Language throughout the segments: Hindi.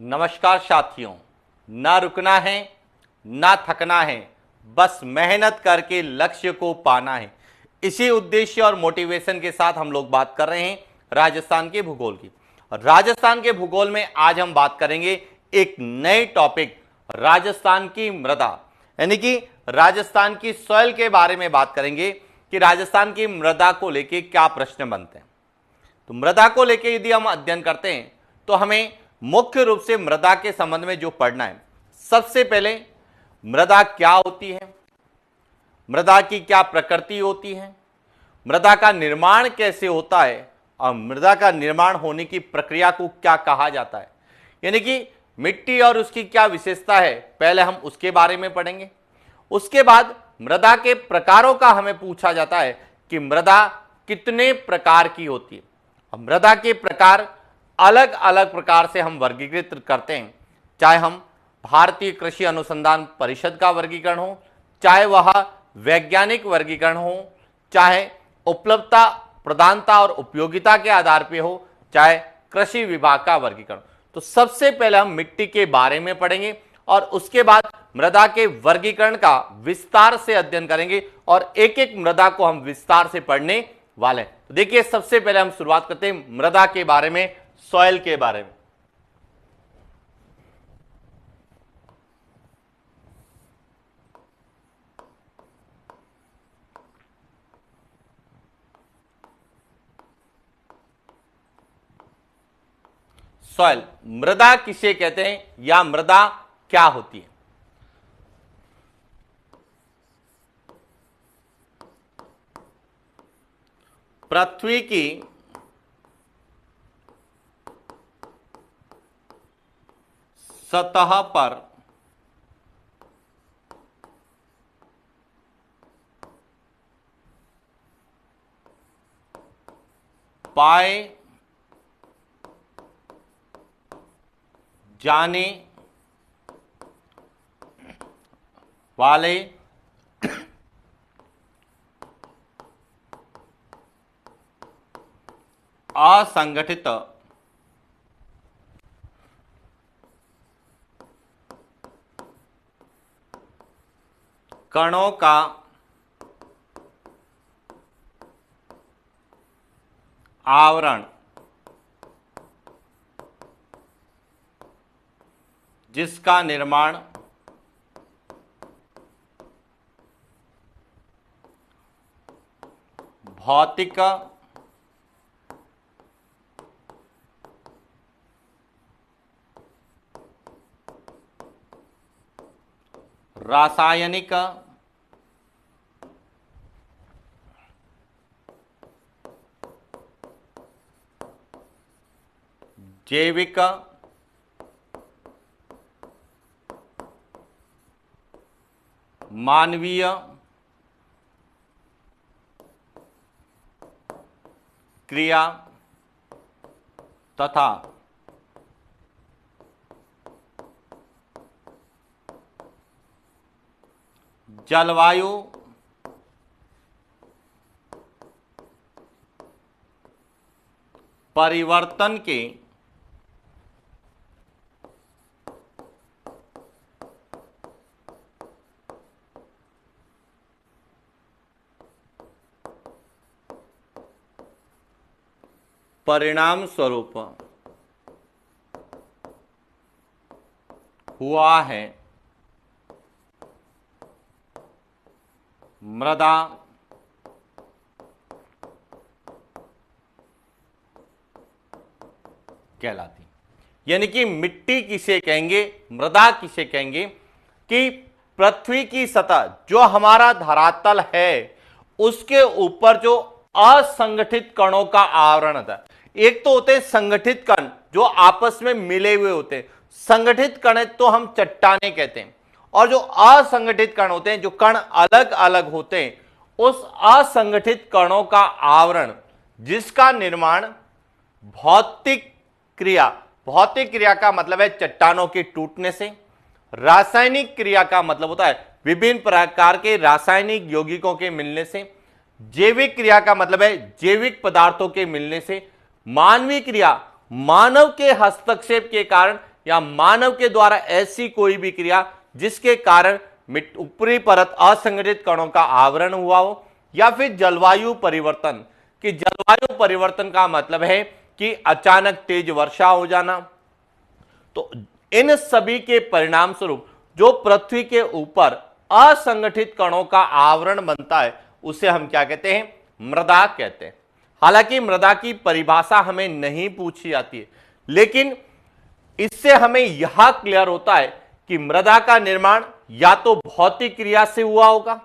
नमस्कार साथियों, ना रुकना है ना थकना है, बस मेहनत करके लक्ष्य को पाना है। इसी उद्देश्य और मोटिवेशन के साथ हम लोग बात कर रहे हैं राजस्थान के भूगोल की। और राजस्थान के भूगोल में आज हम बात करेंगे एक नए टॉपिक, राजस्थान की मृदा, यानी कि राजस्थान की सॉइल के बारे में बात करेंगे कि राजस्थान की मृदा को लेके क्या प्रश्न बनते हैं। तो मृदा को लेके यदि हम अध्ययन करते हैं तो हमें मुख्य रूप से मृदा के संबंध में जो पढ़ना है, सबसे पहले मृदा क्या होती है, मृदा की क्या प्रकृति होती है, मृदा का निर्माण कैसे होता है और मृदा का निर्माण होने की प्रक्रिया को क्या कहा जाता है, यानी कि मिट्टी और उसकी क्या विशेषता है, पहले हम उसके बारे में पढ़ेंगे। उसके बाद मृदा के प्रकारों का हमें पूछा जाता है कि मृदा कितने प्रकार की होती है। मृदा के प्रकार अलग अलग प्रकार से हम वर्गीकृत करते हैं, चाहे हम भारतीय कृषि अनुसंधान परिषद का वर्गीकरण हो, चाहे वह वैज्ञानिक वर्गीकरण हो, चाहे उपलब्धता, प्रधानता और उपयोगिता के आधार पर हो, चाहे कृषि विभाग का वर्गीकरण। तो सबसे पहले हम मिट्टी के बारे में पढ़ेंगे और उसके बाद मृदा के वर्गीकरण का विस्तार से अध्ययन करेंगे और एक एक मृदा को हम विस्तार से पढ़ने वाले हैं। तो देखिए, सबसे पहले हम शुरुआत करते हैं मृदा के बारे में, सॉइल के बारे में। सॉइल, मृदा किसे कहते हैं या मृदा क्या होती है? पृथ्वी की सतह पर पाए जाने वाले असंगठित कणों का आवरण, जिसका निर्माण भौतिक, रासायनिक, जैविक, मानवीय, क्रिया तथा जलवायु परिवर्तन के परिणाम स्वरूप हुआ है मृदा कहलाती। यानी कि मिट्टी किसे कहेंगे, मृदा किसे कहेंगे कि पृथ्वी की सतह, जो हमारा धरातल है, उसके ऊपर जो असंगठित कणों का आवरण होता है। एक तो होते हैं संगठित कण जो आपस में मिले हुए होते हैं, संगठित कण तो हम चट्टाने कहते हैं, और जो असंगठित कण होते हैं, जो कण अलग अलग होते हैं, उस असंगठित कणों का आवरण, जिसका निर्माण भौतिक क्रिया, भौतिक क्रिया का मतलब है चट्टानों के टूटने से, रासायनिक क्रिया का मतलब होता है विभिन्न प्रकार के रासायनिक यौगिकों के मिलने से, जैविक क्रिया का मतलब है जैविक पदार्थों के मिलने से, मानवीय क्रिया मानव के हस्तक्षेप के कारण या मानव के द्वारा ऐसी कोई भी क्रिया जिसके कारण ऊपरी परत असंगठित कणों का आवरण हुआ हो, या फिर जलवायु परिवर्तन। कि जलवायु परिवर्तन का मतलब है कि अचानक तेज वर्षा हो जाना। तो इन सभी के परिणाम स्वरूप जो पृथ्वी के ऊपर असंगठित कणों का आवरण बनता है उसे हम क्या कहते हैं? मृदा कहते हैं। हालांकि मृदा की परिभाषा हमें नहीं पूछी जाती है, लेकिन इससे हमें यह क्लियर होता है कि मृदा का निर्माण या तो भौतिक क्रिया से हुआ होगा,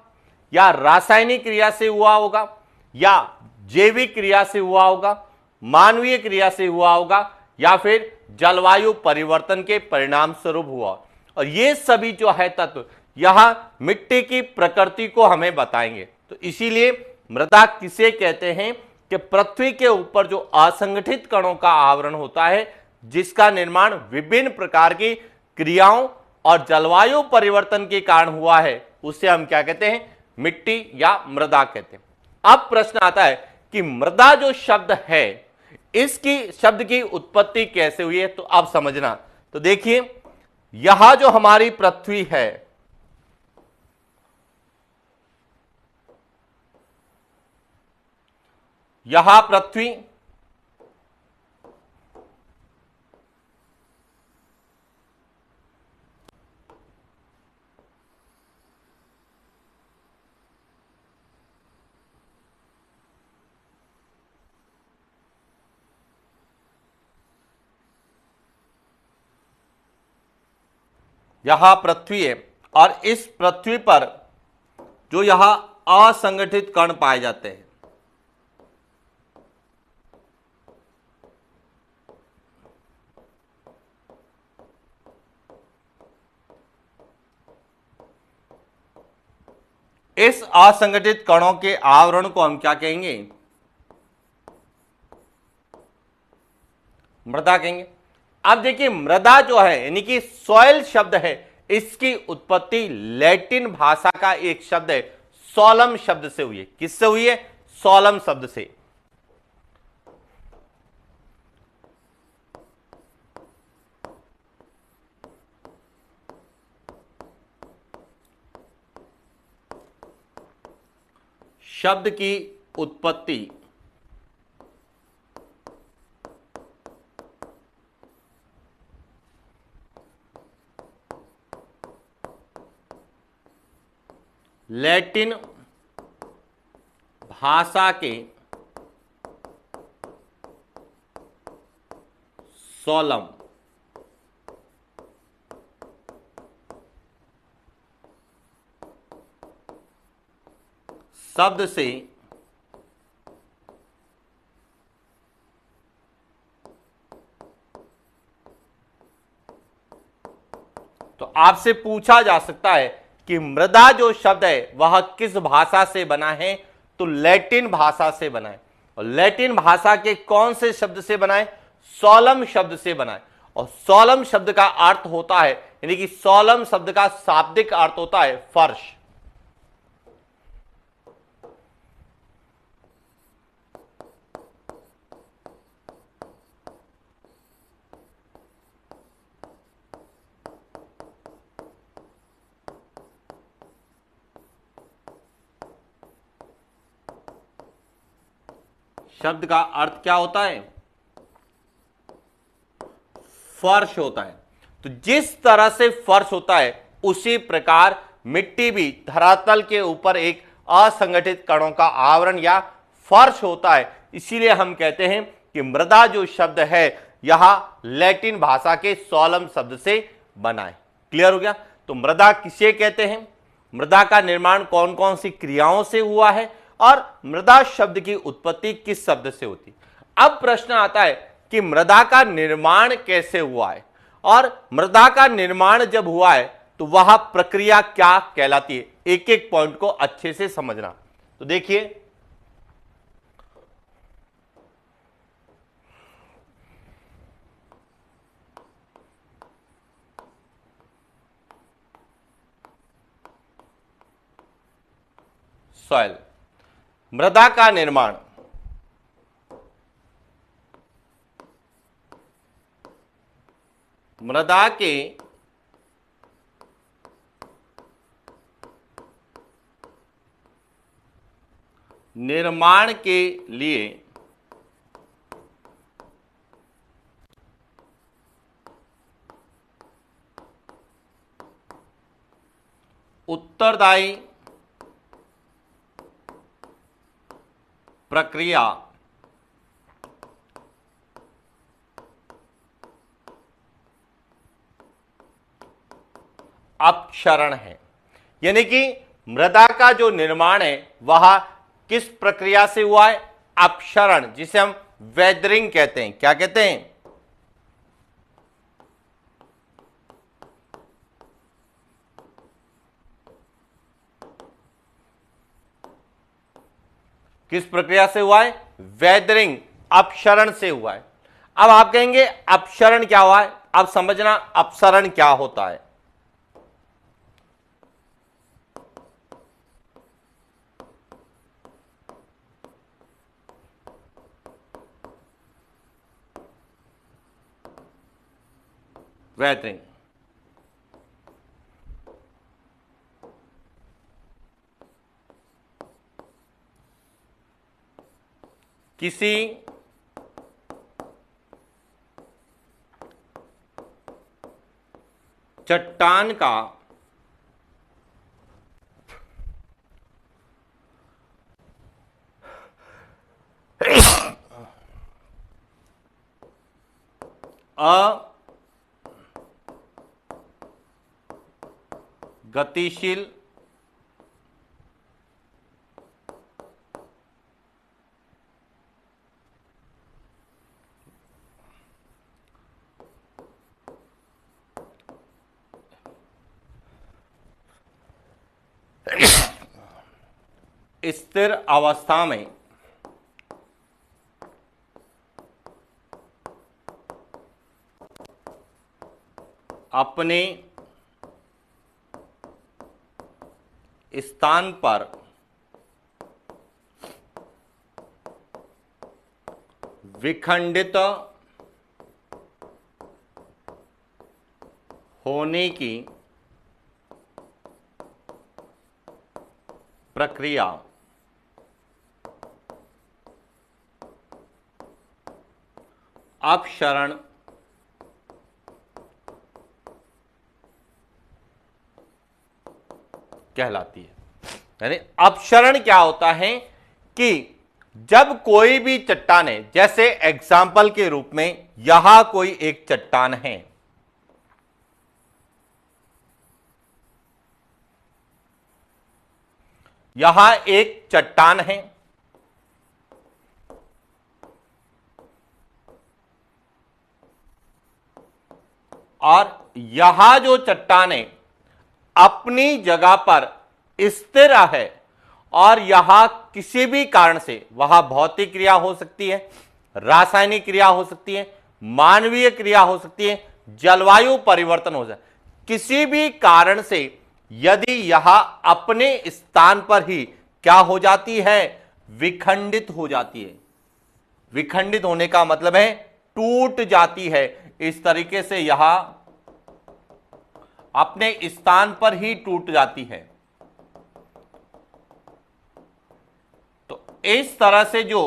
या रासायनिक क्रिया से हुआ होगा, या जैविक क्रिया से हुआ होगा, मानवीय क्रिया से हुआ होगा, या फिर जलवायु परिवर्तन के परिणाम स्वरूप हुआ। और ये सभी जो है तत्व यहां मिट्टी की प्रकृति को हमें बताएंगे। तो इसीलिए मृदा किसे कहते हैं? कि पृथ्वी के ऊपर जो असंगठित कणों का आवरण होता है, जिसका निर्माण विभिन्न प्रकार की क्रियाओं और जलवायु परिवर्तन के कारण हुआ है, उसे हम क्या कहते हैं? मिट्टी या मृदा कहते हैं। अब प्रश्न आता है कि मृदा जो शब्द है, इसकी शब्द की उत्पत्ति कैसे हुई है? तो अब समझना। तो देखिए, यहां जो हमारी पृथ्वी है, यहां पृथ्वी यहां पृथ्वी है, और इस पृथ्वी पर जो यहां असंगठित कण पाए जाते हैं, इस असंगठित कणों के आवरण को हम क्या कहेंगे? मृदा कहेंगे। अब देखिए, मृदा जो है यानी कि सॉइल शब्द है, इसकी उत्पत्ति लैटिन भाषा का एक शब्द है सोलम शब्द से हुई है। किससे हुई है? सोलम शब्द से। शब्द की उत्पत्ति लैटिन भाषा के सोलम शब्द से तो आपसे पूछा जा सकता है कि मृदा जो शब्द है वह किस भाषा से बना है? तो लैटिन भाषा से बना है। और लैटिन भाषा के कौन से शब्द से बना है? सोलम शब्द से बना है। और सोलम शब्द का अर्थ होता है, यानी कि सोलम शब्द का शाब्दिक अर्थ होता है फर्श। शब्द का अर्थ क्या होता है? फर्श होता है। तो जिस तरह से फर्श होता है, उसी प्रकार मिट्टी भी धरातल के ऊपर एक असंगठित कणों का आवरण या फर्श होता है। इसीलिए हम कहते हैं कि मृदा जो शब्द है यहां लैटिन भाषा के सोलम शब्द से बना है। क्लियर हो गया? तो मृदा किसे कहते हैं, मृदा का निर्माण कौन कौन सी क्रियाओं से हुआ है, और मृदा शब्द की उत्पत्ति किस शब्द से होती। अब प्रश्न आता है कि मृदा का निर्माण कैसे हुआ है, और मृदा का निर्माण जब हुआ है तो वह प्रक्रिया क्या कहलाती है। एक एक पॉइंट को अच्छे से समझना। तो देखिए, सॉइल, मृदा का निर्माण मृदा के निर्माण के लिए उत्तरदायी प्रक्रिया अपक्षरण है। यानी कि मृदा का जो निर्माण है वह किस प्रक्रिया से हुआ है? अपक्षरण, जिसे हम वेदरिंग कहते हैं। क्या कहते हैं? किस प्रक्रिया से हुआ है? वेदरिंग, अपक्षरण से हुआ है। अब आप कहेंगे अपक्षरण क्या हुआ है? अब समझना अपसरण क्या होता है। वेदरिंग, किसी चट्टान का अगतिशील स्थिर अवस्था में अपने स्थान पर विखंडित होने की प्रक्रिया अपक्षरण कहलाती है। यानी अपक्षरण क्या होता है कि जब कोई भी चट्टान है, जैसे एग्जाम्पल के रूप में यहां कोई एक चट्टान है, यहां एक चट्टान है और यहां जो चट्टान है अपनी जगह पर स्थिर है और यहां किसी भी कारण से वहां भौतिक क्रिया हो सकती है, रासायनिक क्रिया हो सकती है, मानवीय क्रिया हो सकती है, जलवायु परिवर्तन हो सकता है, किसी भी कारण से यदि यहां अपने स्थान पर ही क्या हो जाती है? विखंडित हो जाती है। विखंडित होने का मतलब है टूट जाती है। इस तरीके से यहां अपने स्थान पर ही टूट जाती है। तो इस तरह से जो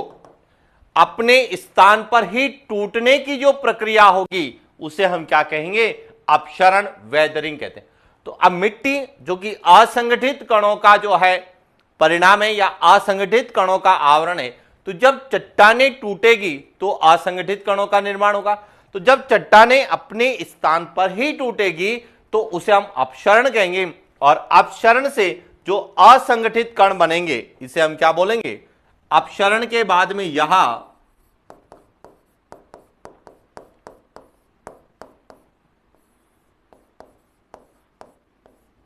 अपने स्थान पर ही टूटने की जो प्रक्रिया होगी उसे हम क्या कहेंगे? अपक्षरण, वेदरिंग कहते हैं। तो अब मिट्टी जो कि असंगठित कणों का जो है परिणाम है या असंगठित कणों का आवरण है, तो जब चट्टानें टूटेगी तो असंगठित कणों का निर्माण होगा। तो जब चट्टानें अपने स्थान पर ही टूटेगी तो उसे हम अपक्षरण कहेंगे और अपक्षरण से जो असंगठित कण बनेंगे इसे हम क्या बोलेंगे? अपक्षरण के बाद में यहां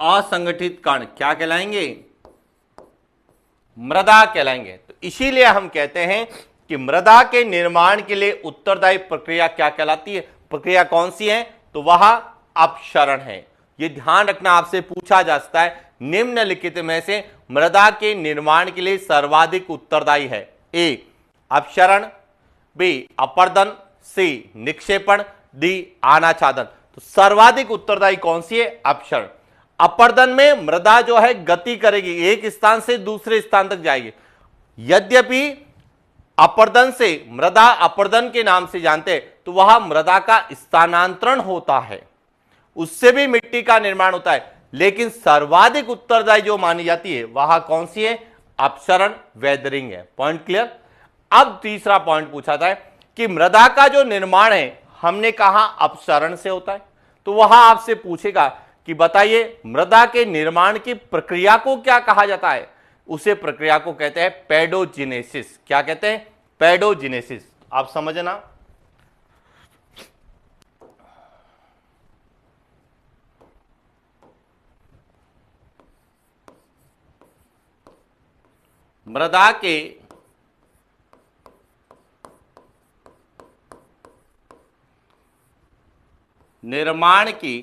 असंगठित कण क्या कहलाएंगे? मृदा कहलाएंगे। तो इसीलिए हम कहते हैं कि मृदा के निर्माण के लिए उत्तरदायी प्रक्रिया क्या कहलाती है? प्रक्रिया कौन सी है? तो वह अपक्षरण है। यह ध्यान रखना, आपसे पूछा जा सकता है निम्नलिखित में से मृदा के निर्माण के लिए सर्वाधिक उत्तरदायी है? ए अपक्षरण, बी अपर्दन, सी निक्षेपण, डी आनाच्छादन। तो सर्वाधिक उत्तरदायी कौन सी है? अपक्षरण। अपर्दन में मृदा जो है गति करेगी, एक स्थान से दूसरे स्थान तक जाएगी। यद्यपि अपर्दन से मृदा अपर्दन के नाम से जानते हैं, तो वह मृदा का स्थानांतरण होता है, उससे भी मिट्टी का निर्माण होता है, लेकिन सर्वाधिक उत्तरदायी जो मानी जाती है वह कौन सी है? अपक्षरण, वेदरिंग है। Point clear. अब तीसरा पॉइंट पूछा था कि मृदा का जो निर्माण है, हमने कहा अपक्षरण से होता है, तो वह आपसे पूछेगा कि बताइए मृदा के निर्माण की प्रक्रिया को क्या कहा जाता है? उसे प्रक्रिया को कहते हैं पेडोजिनेसिस। क्या कहते हैं? पेडोजिनेसिस। आप समझना, मृदा के निर्माण की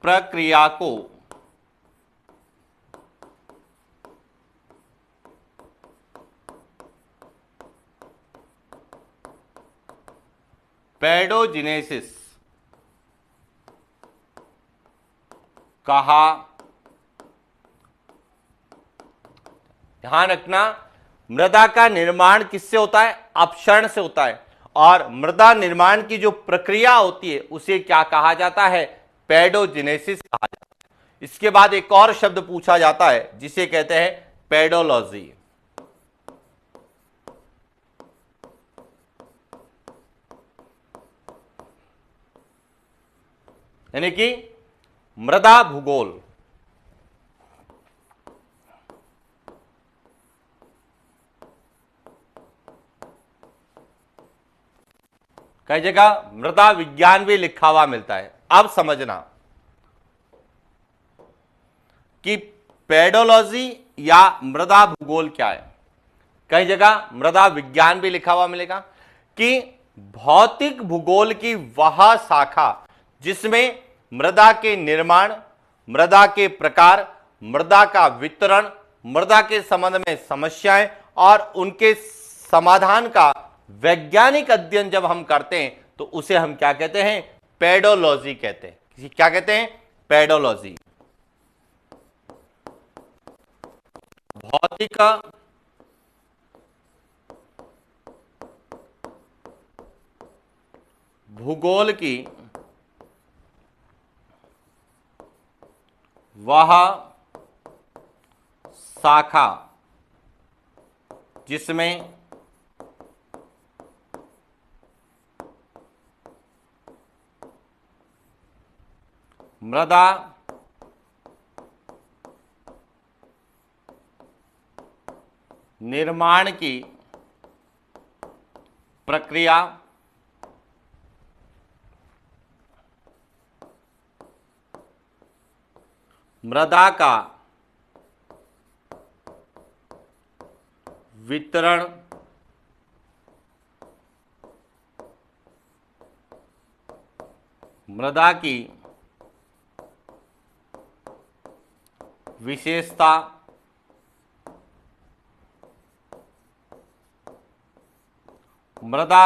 प्रक्रिया को पेडोजिनेसिस कहा। ध्यान रखना, मृदा का निर्माण किससे होता है? अपक्षरण से होता है। और मृदा निर्माण की जो प्रक्रिया होती है उसे क्या कहा जाता है? पेडोजिनेसिस कहा जाता है। इसके बाद एक और शब्द पूछा जाता है जिसे कहते हैं पेडोलॉजी, यानी कि मृदा भूगोल। कई जगह मृदा विज्ञान भी लिखा हुआ मिलता है। अब समझना कि पेडोलॉजी या मृदा भूगोल क्या है। कई जगह मृदा विज्ञान भी लिखा हुआ मिलेगा कि भौतिक भूगोल की वह शाखा जिसमें मृदा के निर्माण, मृदा के प्रकार, मृदा का वितरण, मृदा के संबंध में समस्याएं और उनके समाधान का वैज्ञानिक अध्ययन जब हम करते हैं तो उसे हम क्या कहते हैं? पेडोलॉजी कहते हैं। क्या कहते हैं? पेडोलॉजी। भौतिक भूगोल की वह शाखा जिसमें मृदा निर्माण की प्रक्रिया मृदा का वितरण मृदा की विशेषता मृदा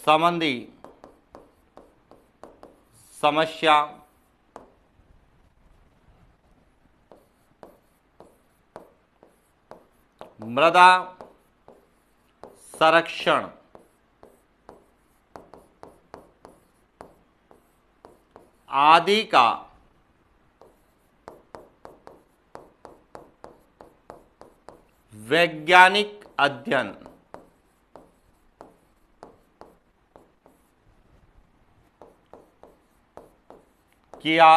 संबंधी समस्या मृदा संरक्षण आदि का वैज्ञानिक अध्ययन किया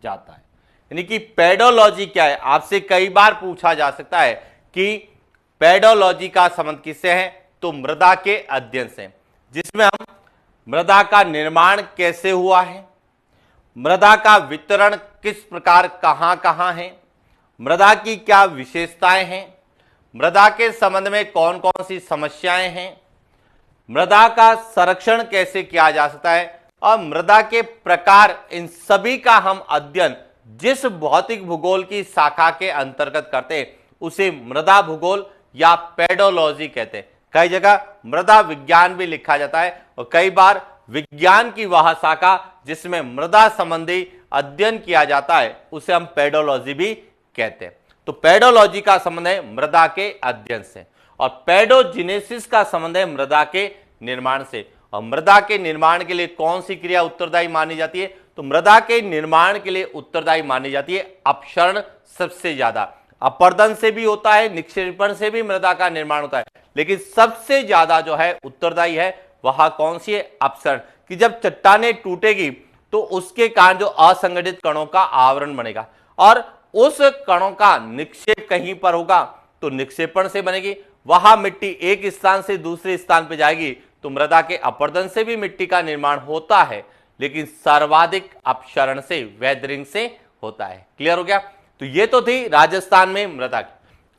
जाता है। यानी कि पेडोलॉजी क्या है? आपसे कई बार पूछा जा सकता है कि पेडोलॉजी का संबंध किससे है? तो मृदा के अध्ययन से, जिसमें हम मृदा का निर्माण कैसे हुआ है, मृदा का वितरण किस प्रकार कहां कहां है, मृदा की क्या विशेषताएं हैं, मृदा के संबंध में कौन कौन सी समस्याएं हैं, मृदा का संरक्षण कैसे किया जा सकता है और मृदा के प्रकार, इन सभी का हम अध्ययन जिस भौतिक भूगोल की शाखा के अंतर्गत करते हैं उसे मृदा भूगोल या पेडोलॉजी कहते हैं। कई जगह मृदा विज्ञान भी लिखा जाता है और कई बार विज्ञान की वह शाखा जिसमें मृदा संबंधी अध्ययन किया जाता है उसे हम पेडोलॉजी भी कहते हैं। तो पेडोलॉजी का संबंध है मृदा के अध्ययन से और पेडोजिनेसिस का संबंध है मृदा के निर्माण से। और मृदा के निर्माण के लिए कौन सी क्रिया उत्तरदायी मानी जाती है? तो मृदा के निर्माण के लिए उत्तरदायी मानी जाती है अपक्षरण सबसे ज्यादा। अपर्दन से भी होता है, निक्षेपण से भी मृदा का निर्माण होता है, लेकिन सबसे ज्यादा जो है उत्तरदायी है वह कौन सी है? अपक्षरण। कि जब चट्टानें टूटेगी तो उसके कारण जो असंगठित कणों का आवरण बनेगा और उस कणों का निक्षेप कहीं पर होगा तो निक्षेपण से बनेगी। वहां मिट्टी एक स्थान से दूसरे स्थान पर जाएगी तो मृदा के अपर्दन से भी मिट्टी का निर्माण होता है, लेकिन सर्वाधिक अपक्षरण से, वेदरिंग से होता है। क्लियर हो गया? तो ये तो थी राजस्थान में मृदा की।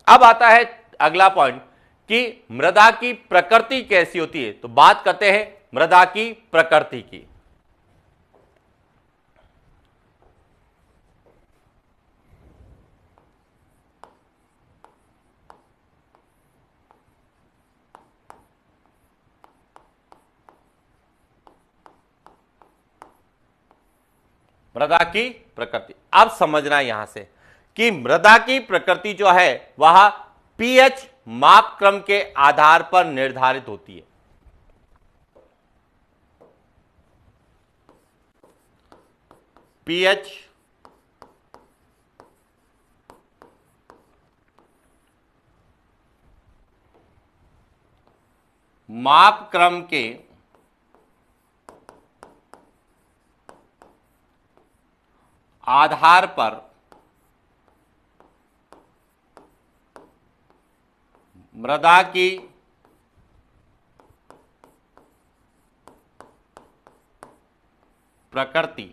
अब आता है अगला पॉइंट कि मृदा की प्रकृति कैसी होती है। तो बात करते हैं मृदा की प्रकृति की। मृदा की प्रकृति अब समझना यहां से कि मृदा की प्रकृति जो है वह पीएच मापक्रम के आधार पर निर्धारित होती है। पीएच मापक्रम के आधार पर मृदा की प्रकृति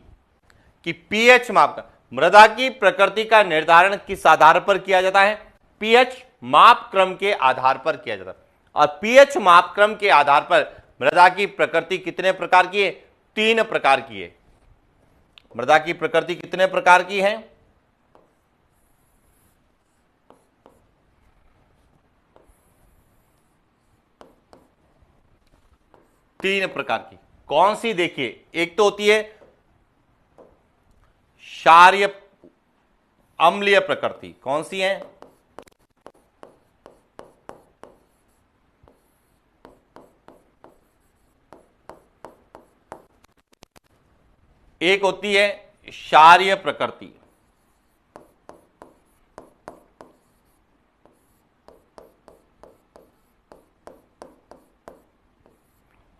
की पीएच मापक्रम। मृदा की प्रकृति का निर्धारण किस आधार पर किया जाता है? पीएच मापक्रम के आधार पर किया जाता है। और पीएच मापक्रम के आधार पर मृदा की प्रकृति कितने प्रकार की है? 3 प्रकार की है। मृदा की प्रकृति कितने प्रकार की है? 3 प्रकार की। कौन सी? देखिए, एक तो होती है क्षारीय अम्लीय प्रकृति। कौन सी है? एक होती है क्षारीय प्रकृति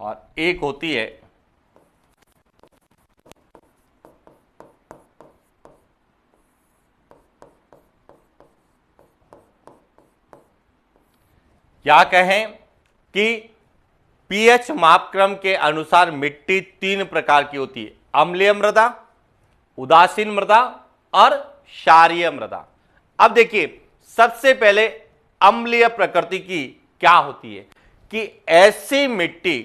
और एक होती है क्या कहें कि पीएच मापक्रम के अनुसार मिट्टी 3 प्रकार की होती है। अम्लीय मृदा, उदासीन मृदा और क्षारीय मृदा। अब देखिए, सबसे पहले अम्लीय प्रकृति की क्या होती है कि ऐसी मिट्टी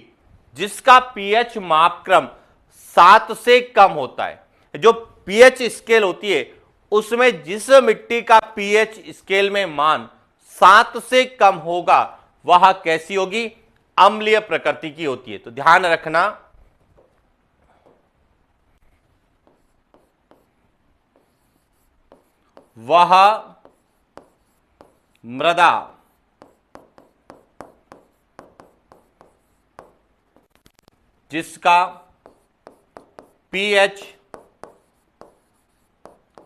जिसका पीएच मापक्रम 7 से कम होता है। जो पीएच स्केल होती है उसमें जिस मिट्टी का पीएच स्केल में मान 7 से कम होगा वह कैसी होगी? अम्लीय प्रकृति की होती है। तो ध्यान रखना, वह मृदा जिसका पीएच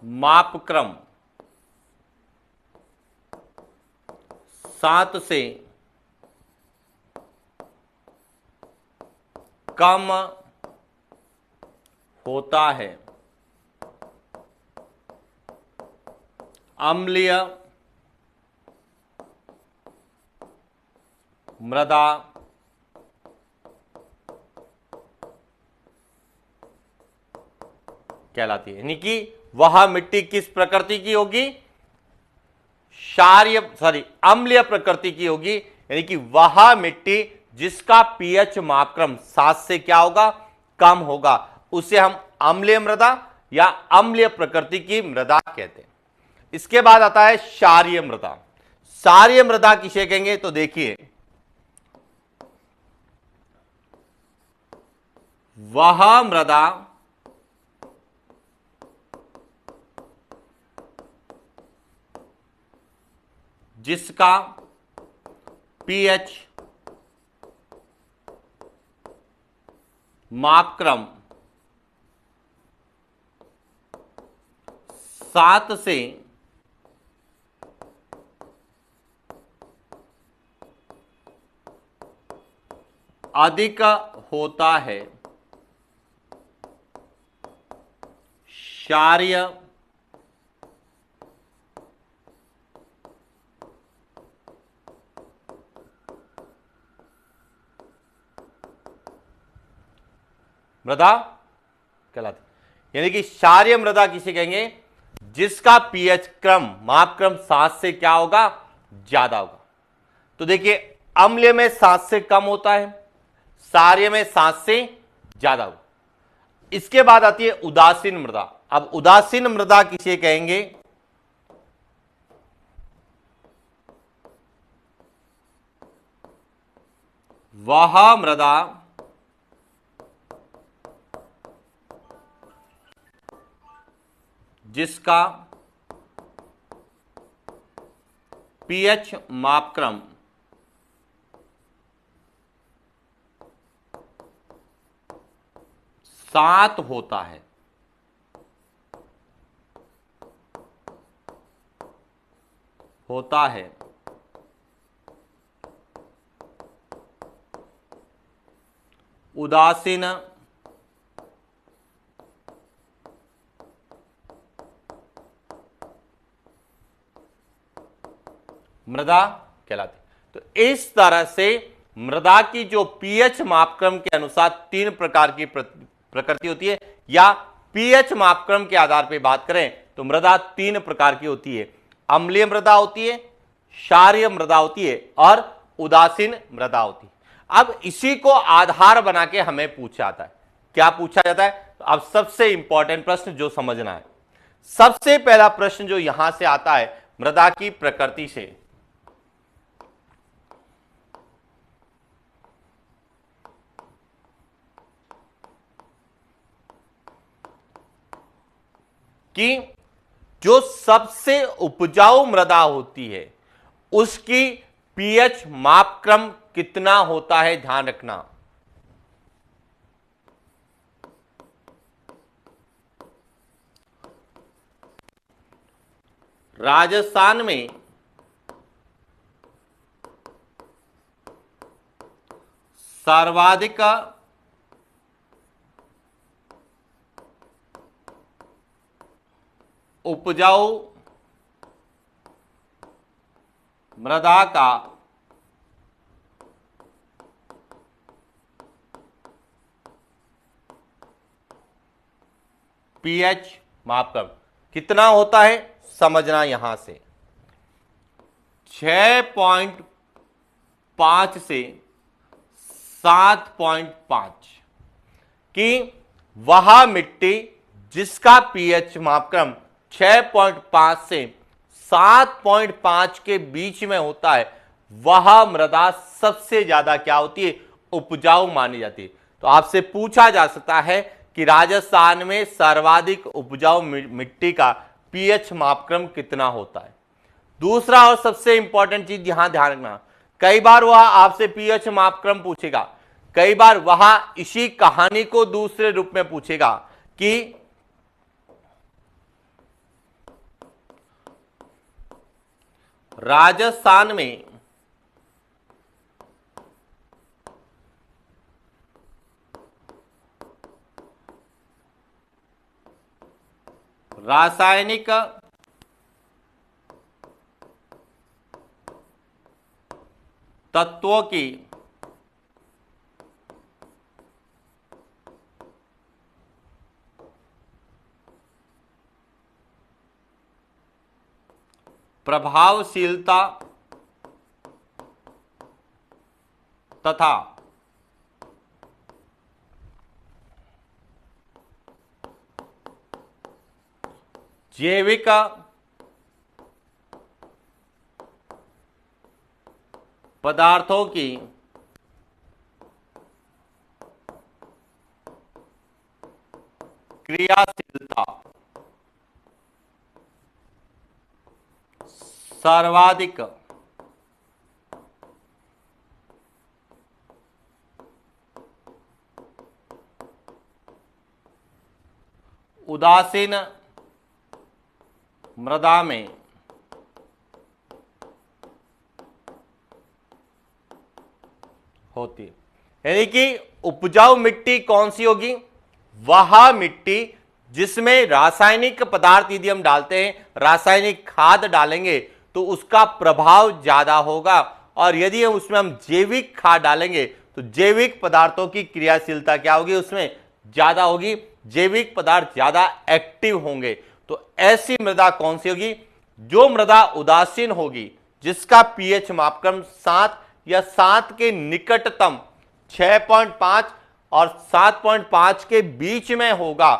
मापक्रम 7 से कम होता है, अम्लीय मृदा कहलाती है। यानी कि वह मिट्टी किस प्रकृति की होगी? अम्लीय प्रकृति की होगी। यानी कि वह मिट्टी जिसका पीएच मापक्रम 7 से क्या होगा? कम होगा, उसे हम अम्लीय मृदा या अम्लीय प्रकृति की मृदा कहते हैं। इसके बाद आता है क्षारीय मृदा। क्षारीय मृदा किसे कहेंगे? तो देखिए, वह मृदा जिसका पीएच मापक्रम 7 से अधिक होता है, क्षारीय मृदा कहलाती है। यानी कि क्षारीय मृदा किसे कहेंगे? जिसका पीएच क्रम मापक्रम 7 से क्या होगा? ज्यादा होगा। तो देखिए, अम्लीय में 7 से कम होता है, क्षारीय में 7 से ज्यादा होगा। इसके बाद आती है उदासीन मृदा। अब उदासीन मृदा किसे कहेंगे? वह मृदा जिसका पीएच मापक्रम 7 होता है, उदासीन मृदा कहलाती। तो इस तरह से मृदा की जो पीएच मापक्रम के अनुसार 3 प्रकार की प्रकृति होती है, या पीएच मापक्रम के आधार पर बात करें तो मृदा 3 प्रकार की होती है। अम्लीय मृदा होती है, क्षारीय मृदा होती है और उदासीन मृदा होती है। अब इसी को आधार बना के हमें पूछा जाता है। क्या पूछा जाता है? तो अब सबसे इंपॉर्टेंट प्रश्न जो समझना है, सबसे पहला प्रश्न जो यहां से आता है मृदा की प्रकृति से, कि जो सबसे उपजाऊ मृदा होती है उसकी पीएच मापक्रम कितना होता है? ध्यान रखना। राजस्थान में सर्वाधिक उपजाऊ मृदा का पीएच मापक्रम कितना होता है? समझना यहां से 6.5 से 7.5 कि वह मिट्टी जिसका पीएच मापक्रम 6.5 से 7.5 के बीच में होता है, वह मृदा सबसे ज्यादा क्या होती है? उपजाऊ मानी जाती है। तो आपसे पूछा जा सकता है कि राजस्थान में सर्वाधिक उपजाऊ मिट्टी का पीएच मापक्रम कितना होता है। दूसरा और सबसे इंपॉर्टेंट चीज यहां ध्यान रखना, कई बार वह आपसे पीएच मापक्रम पूछेगा, कई बार वह इसी कहानी को दूसरे रूप में पूछेगा कि राजस्थान में रासायनिक तत्वों की प्रभावशीलता तथा जैविक पदार्थों की क्रियाशीलता सर्वाधिक उदासीन मृदा में होती है। यानी कि उपजाऊ मिट्टी कौन सी होगी? वह मिट्टी जिसमें रासायनिक पदार्थ यदि हम डालते हैं, रासायनिक खाद डालेंगे तो उसका प्रभाव ज्यादा होगा, और यदि हम उसमें जैविक खाद डालेंगे तो जैविक पदार्थों की क्रियाशीलता क्या होगी? उसमें ज्यादा होगी, जैविक पदार्थ ज्यादा एक्टिव होंगे। तो ऐसी मृदा कौन सी होगी? जो मृदा उदासीन होगी, जिसका पीएच मापक्रम 7 या 7 के निकटतम 6.5 और 7.5 के बीच में होगा,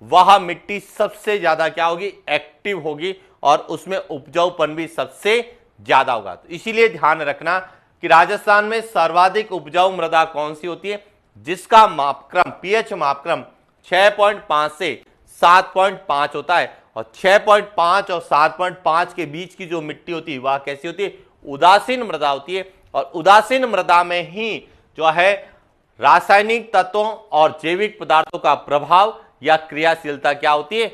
वह मिट्टी सबसे ज्यादा क्या होगी? एक्टिव होगी, और उसमें उपजाऊपन भी सबसे ज्यादा होगा। तो इसीलिए ध्यान रखना कि राजस्थान में सर्वाधिक उपजाऊ मृदा कौन सी होती है? जिसका मापक्रम, पीएच मापक्रम 6.5 से 7.5 होता है, और 6.5 और 7.5 के बीच की जो मिट्टी होती है वह कैसी होती है? उदासीन मृदा होती है। और उदासीन मृदा में ही जो है रासायनिक तत्वों और जैविक पदार्थों का प्रभाव या क्रियाशीलता क्या होती है?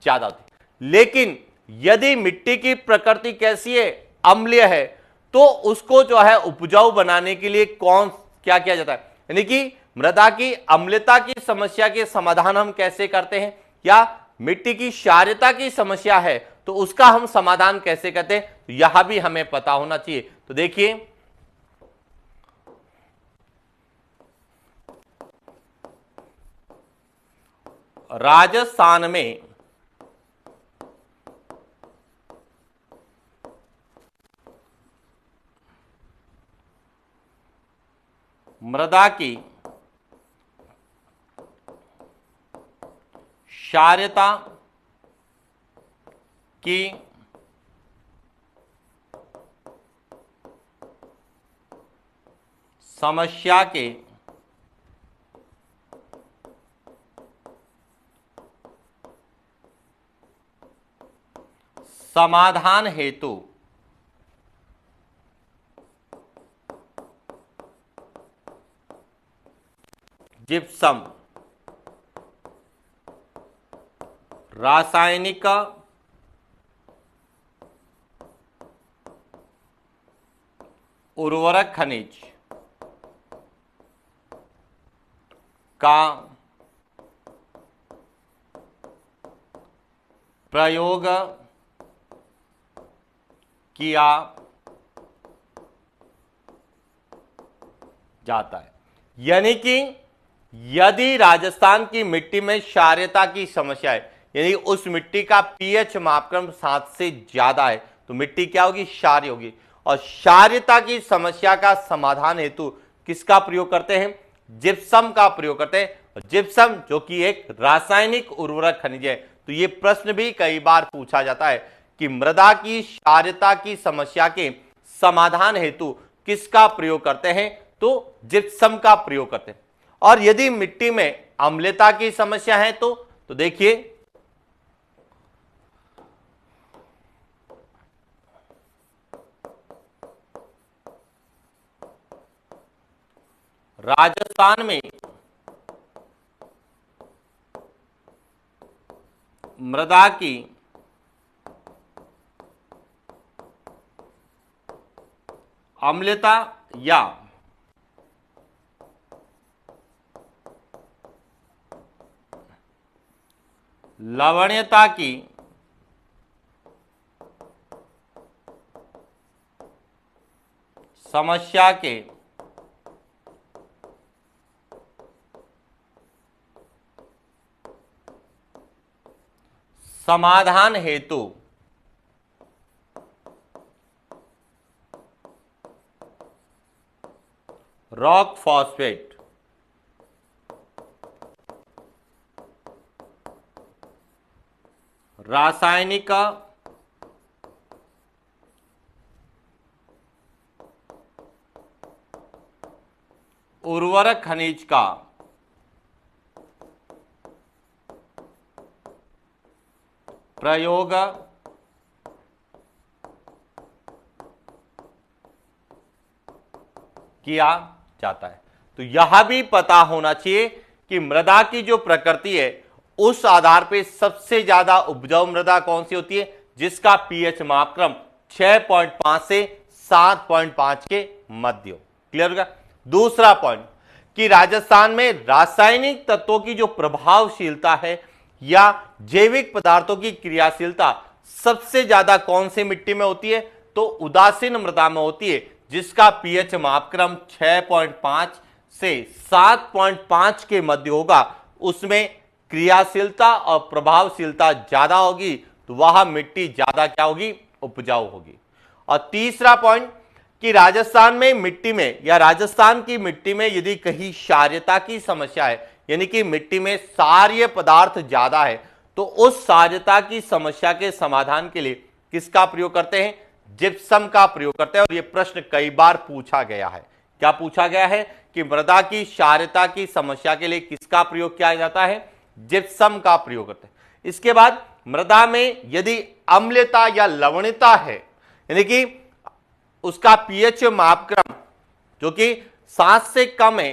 ज्यादा होती है। लेकिन यदि मिट्टी की प्रकृति कैसी है? अम्लीय है, तो उसको जो है उपजाऊ बनाने के लिए क्या किया जाता है? यानी कि मृदा की अम्लता की समस्या के समाधान हम कैसे करते हैं, या मिट्टी की क्षारीयता की समस्या है तो उसका हम समाधान कैसे करते हैं, तो यह भी हमें पता होना चाहिए। तो देखिए, राजस्थान में मृदा की क्षारीयता की समस्या के समाधान हेतु जिप्सम रासायनिक उर्वरक खनिज का प्रयोग किया जाता है। यानी कि यदि राजस्थान की मिट्टी में क्षारीयता की समस्या है, यानी उस मिट्टी का पीएच मापक्रम 7 से ज्यादा है, तो मिट्टी क्या होगी? क्षारीय होगी। और क्षारीयता की समस्या का समाधान हेतु किसका प्रयोग करते हैं? जिप्सम का प्रयोग करते हैं। और जिप्सम जो कि एक रासायनिक उर्वरक खनिज है। तो ये प्रश्न भी कई बार पूछा जाता है कि मृदा की क्षारीयता की समस्या के समाधान हेतु किसका प्रयोग करते हैं? तो जिप्सम का प्रयोग करते हैं। और यदि मिट्टी में अम्लता की समस्या है तो देखिए, राजस्थान में मृदा की अम्लता या लवणीयता की समस्या के समाधान हेतु रॉक फॉस्फेट रासायनिक उर्वरक खनिज का प्रयोग किया जाता है। तो यह भी पता होना चाहिए कि मृदा की जो प्रकृति है उस आधार पे सबसे ज्यादा उपजाऊ मृदा कौन सी होती है, जिसका पीएच मापक्रम 6.5 से 7.5 के मध्य हो। क्लियर होगा। दूसरा पॉइंट कि राजस्थान में रासायनिक तत्वों की जो प्रभावशीलता है या जैविक पदार्थों की क्रियाशीलता सबसे ज्यादा कौन सी मिट्टी में होती है, तो उदासीन मृदा में होती है, जिसका पीएच मापक्रम 6.5 से 7.5 के मध्य होगा। उसमें क्रियाशीलता और प्रभावशीलता ज्यादा होगी, तो वह मिट्टी ज्यादा क्या होगी, उपजाऊ होगी। और तीसरा पॉइंट कि राजस्थान में मिट्टी में या राजस्थान की मिट्टी में यदि कहीं क्षारीयता की समस्या है, यानी कि मिट्टी में क्षारीय पदार्थ ज्यादा है, तो उस क्षारीयता की समस्या के समाधान के लिए किसका प्रयोग करते हैं, जिप्सम का प्रयोग करते हैं। और यह प्रश्न कई बार पूछा गया है। क्या पूछा गया है कि मृदा की क्षारीयता की समस्या के लिए किसका प्रयोग किया जाता है, जिप्सम का प्रयोग करते हैं। इसके बाद मृदा में यदि अम्लता या लवणता है, यानी कि उसका पीएच मापक्रम जो कि 7 से कम है,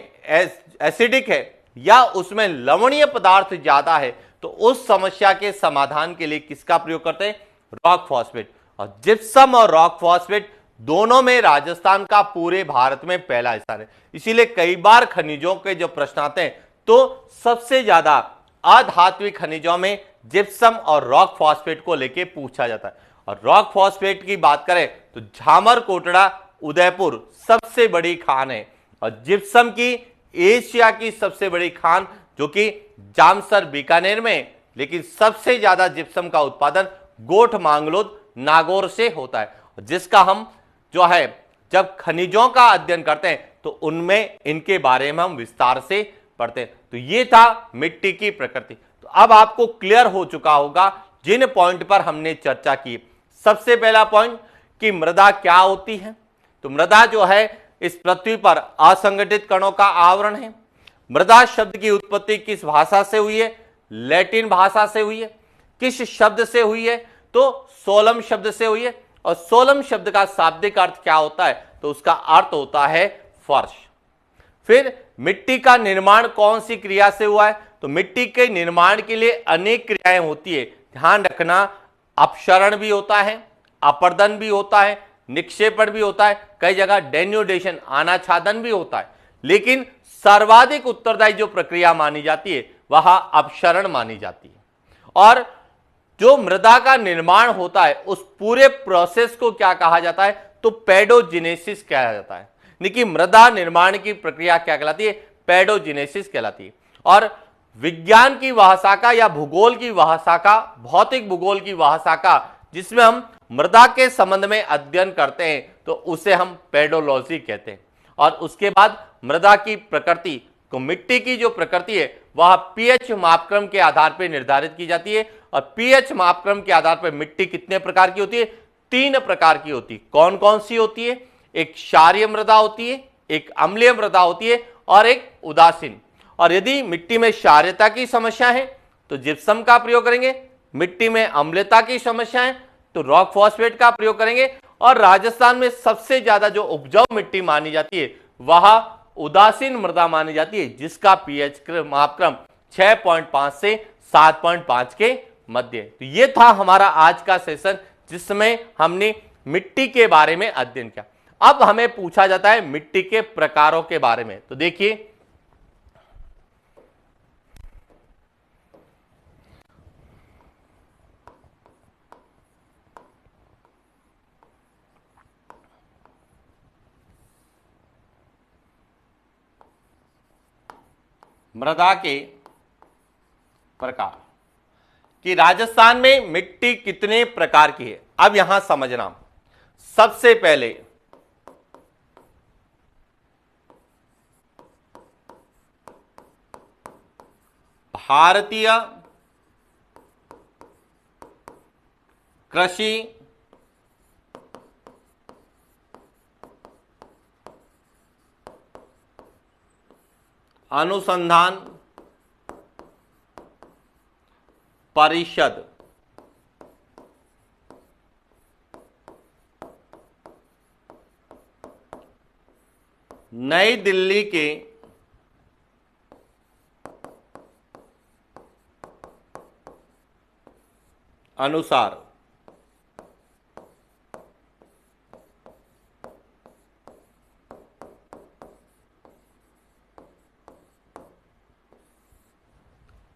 एसिडिक है या उसमें लवणीय पदार्थ ज्यादा है, तो उस समस्या के समाधान के लिए किसका प्रयोग करते हैं, रॉक फॉस्फेट। और जिप्सम और रॉक फॉस्फेट दोनों में राजस्थान का पूरे भारत में पहला स्थान है। इसीलिए कई बार खनिजों के जो प्रश्न आते हैं तो सबसे ज्यादा अधात्विक खनिजों में जिप्सम और रॉक फॉस्फेट को लेकर पूछा जाता है। और रॉक फॉस्फेट की बात करें तो झामर कोटड़ा उदयपुर सबसे बड़ी खान है, और जिप्सम की एशिया की सबसे बड़ी खान जो कि जामसर बीकानेर में, लेकिन सबसे ज्यादा जिप्सम का उत्पादन गोठ मांगलोद नागौर से होता है, जिसका हम जो है जब खनिजों का अध्ययन करते हैं तो उनमें इनके बारे में हम विस्तार से पढ़ते हैं। तो ये था मिट्टी की प्रकृति। तो अब आपको क्लियर हो चुका होगा जिन पॉइंट पर हमने चर्चा की। सबसे पहला पॉइंट कि मृदा क्या होती है, तो मृदा जो है इस पृथ्वी पर असंगठित कणों का आवरण है। मृदा शब्द की उत्पत्ति किस भाषा से हुई है, लैटिन भाषा से हुई है। किस शब्द से हुई है, तो सोलम शब्द से हुई है। और सोलम शब्द का शाब्दिक अर्थ क्या होता है, तो उसका अर्थ होता है फर्श। फिर मिट्टी का निर्माण कौन सी क्रिया से हुआ है, तो मिट्टी के निर्माण के लिए अनेक क्रियाएं होती है। ध्यान रखना, अपक्षरण भी होता है, अपर्दन भी होता है, निक्षेपण भी होता है, कई जगह डेन्यूडेशन अनाच्छादन भी होता है, लेकिन सर्वाधिक उत्तरदायी जो प्रक्रिया मानी जाती है वह अपक्षरण मानी जाती है। और जो मृदा का निर्माण होता है उस पूरे प्रोसेस को क्या कहा जाता है, तो पेडोजिनेसिस कहा जाता है। यानी कि मृदा निर्माण की प्रक्रिया क्या कहलाती है, पेडोजिनेसिस कहलाती है। और विज्ञान की वह शाखा या भूगोल की वह शाखा, भौतिक भूगोल की वह शाखा जिसमें हम मृदा के संबंध में अध्ययन करते हैं, तो उसे हम पेडोलॉजी कहते हैं। और उसके बाद मृदा की प्रकृति को, मिट्टी की जो प्रकृति है वह पीएच मापक्रम के आधार पर निर्धारित की जाती है। और पीएच मापक्रम के आधार पर मिट्टी कितने प्रकार की होती है, 3 प्रकार की होती है। कौन कौन सी होती है, एक क्षारीय मृदा होती है, एक अम्लीय मृदा होती है और एक उदासीन। और यदि मिट्टी में क्षारीयता की समस्या है तो जिप्सम का प्रयोग करेंगे, मिट्टी में अम्लता की समस्या है तो रॉक फॉस्फेट का प्रयोग करेंगे। और राजस्थान में सबसे ज्यादा जो उपजाऊ मिट्टी मानी जाती है वह उदासीन मृदा मानी जाती है, जिसका पीएच मापक्रम 6.5 से 7.5 के मध्य। तो ये था हमारा आज का सेशन जिसमें हमने मिट्टी के बारे में अध्ययन किया। अब हमें पूछा जाता है मिट्टी के प्रकारों के बारे में। तो देखिए, मृदा के प्रकार कि राजस्थान में मिट्टी कितने प्रकार की है। अब यहां समझना, सबसे पहले भारतीय कृषि अनुसंधान परिषद नई दिल्ली के अनुसार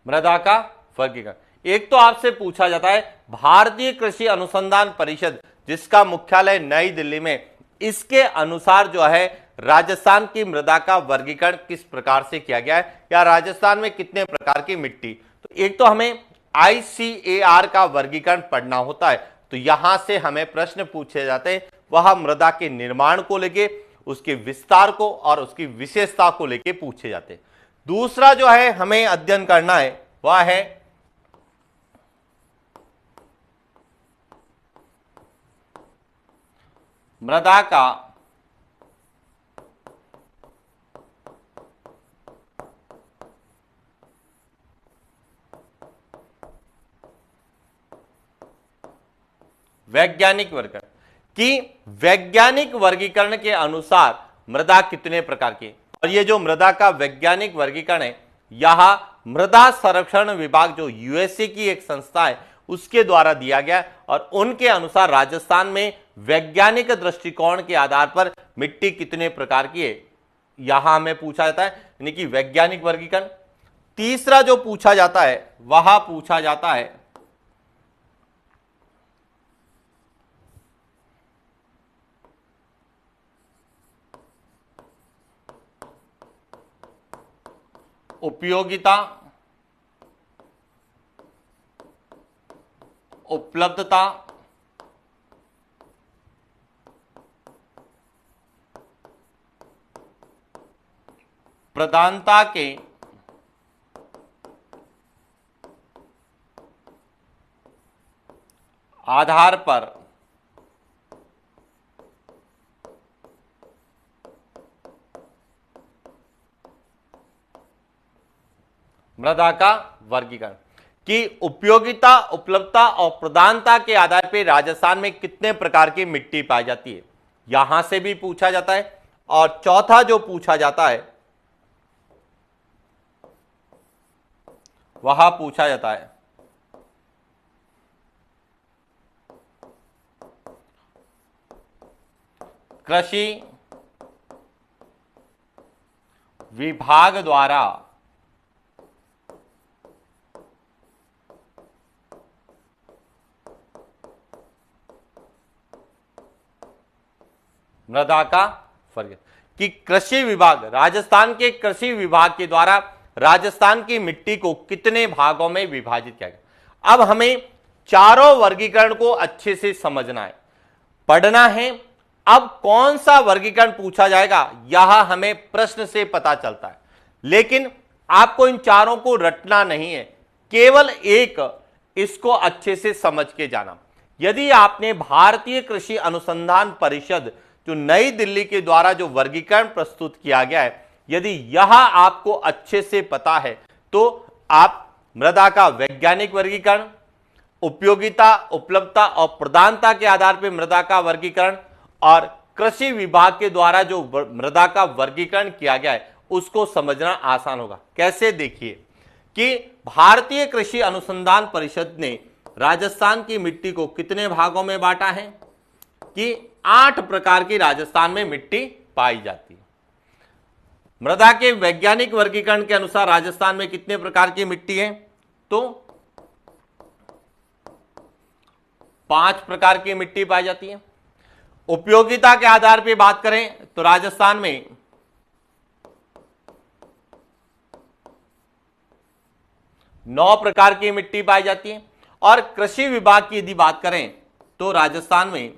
मृदा का वर्गीकरण। एक तो आपसे पूछा जाता है भारतीय कृषि अनुसंधान परिषद जिसका मुख्यालय नई दिल्ली में, इसके अनुसार जो है राजस्थान की मृदा का वर्गीकरण किस प्रकार से किया गया है, या राजस्थान में कितने प्रकार की मिट्टी। तो एक तो हमें ICAR का वर्गीकरण पढ़ना होता है, तो यहां से हमें प्रश्न पूछे जाते हैं, वह मृदा के निर्माण को लेके, उसके विस्तार को और उसकी विशेषता को लेके पूछे जाते हैं। दूसरा जो है हमें अध्ययन करना है वह है मृदा का वैज्ञानिक वर्गीकरण, कि वैज्ञानिक वर्गीकरण के अनुसार मृदा कितने प्रकार की। और ये जो मृदा का वैज्ञानिक वर्गीकरण है, यह मृदा संरक्षण विभाग जो USA की एक संस्था है उसके द्वारा दिया गया, और उनके अनुसार राजस्थान में वैज्ञानिक दृष्टिकोण के आधार पर मिट्टी कितने प्रकार की है, यहां हमें पूछा जाता है, यानी कि वैज्ञानिक वर्गीकरण। तीसरा जो पूछा जाता है वह पूछा जाता है उपयोगिता, उपलब्धता, प्रधानता के आधार पर मृदा का वर्गीकरण, कि उपयोगिता, उपलब्धता और प्रधानता के आधार पर राजस्थान में कितने प्रकार की मिट्टी पाई जाती है, यहां से भी पूछा जाता है। और चौथा जो पूछा जाता है वह पूछा जाता है कृषि विभाग द्वारा मृदा का वर्गीकरण, कि कृषि विभाग, राजस्थान के कृषि विभाग के द्वारा राजस्थान की मिट्टी को कितने भागों में विभाजित किया गया। अब हमें चारों वर्गीकरण को अच्छे से समझना है, पढ़ना है। अब कौन सा वर्गीकरण पूछा जाएगा यह हमें प्रश्न से पता चलता है, लेकिन आपको इन चारों को रटना नहीं है, केवल एक इसको अच्छे से समझ के जाना। यदि आपने भारतीय कृषि अनुसंधान परिषद जो नई दिल्ली के द्वारा जो वर्गीकरण प्रस्तुत किया गया है, यदि यह आपको अच्छे से पता है तो आप मृदा का वैज्ञानिक वर्गीकरण, उपयोगिता, उपलब्धता और प्रधानता के आधार पर मृदा का वर्गीकरण और कृषि विभाग के द्वारा जो मृदा का वर्गीकरण किया गया है उसको समझना आसान होगा। कैसे, देखिए कि भारतीय कृषि अनुसंधान परिषद ने राजस्थान की मिट्टी को कितने भागों में बांटा है, कि 8 प्रकार की राजस्थान में मिट्टी पाई जाती है। मृदा के वैज्ञानिक वर्गीकरण के अनुसार राजस्थान में कितने प्रकार की मिट्टी है, तो 5 प्रकार की मिट्टी पाई जाती है। उपयोगिता के आधार पर बात करें तो राजस्थान में 9 प्रकार की मिट्टी पाई जाती है, और कृषि विभाग की यदि बात करें तो राजस्थान में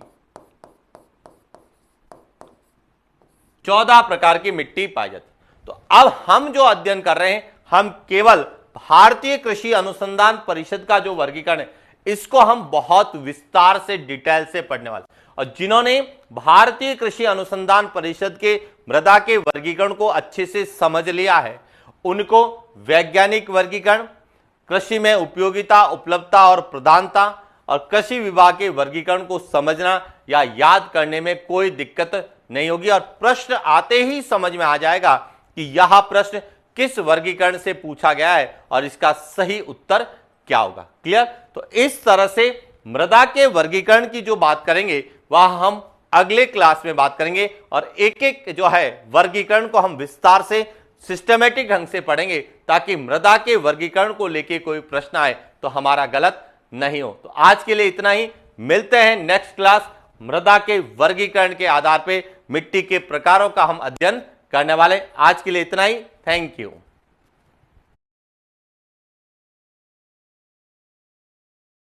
14 प्रकार की मिट्टी पाई जाती है। तो अब हम जो अध्ययन कर रहे हैं, हम केवल भारतीय कृषि अनुसंधान परिषद का जो वर्गीकरण है इसको हम बहुत विस्तार से डिटेल से पढ़ने वाले। और जिन्होंने भारतीय कृषि अनुसंधान परिषद के मृदा के वर्गीकरण को अच्छे से समझ लिया है, उनको वैज्ञानिक वर्गीकरण, कृषि में उपयोगिता, उपलब्धता और प्रधानता और कृषि विभाग के वर्गीकरण को समझना या याद करने में कोई दिक्कत नहीं होगी। और प्रश्न आते ही समझ में आ जाएगा कि यह प्रश्न किस वर्गीकरण से पूछा गया है और इसका सही उत्तर क्या होगा। क्लियर? तो इस तरह से मृदा के वर्गीकरण की जो बात करेंगे वह हम अगले क्लास में बात करेंगे और एक एक जो है वर्गीकरण को हम विस्तार से सिस्टमेटिक ढंग से पढ़ेंगे ताकि मृदा के वर्गीकरण को लेके कोई प्रश्न आए तो हमारा गलत नहीं हो। तो आज के लिए इतना ही, मिलते हैं नेक्स्ट क्लास। मृदा के वर्गीकरण के आधार पे मिट्टी के प्रकारों का हम अध्ययन करने वाले। आज के लिए इतना ही, थैंक यू।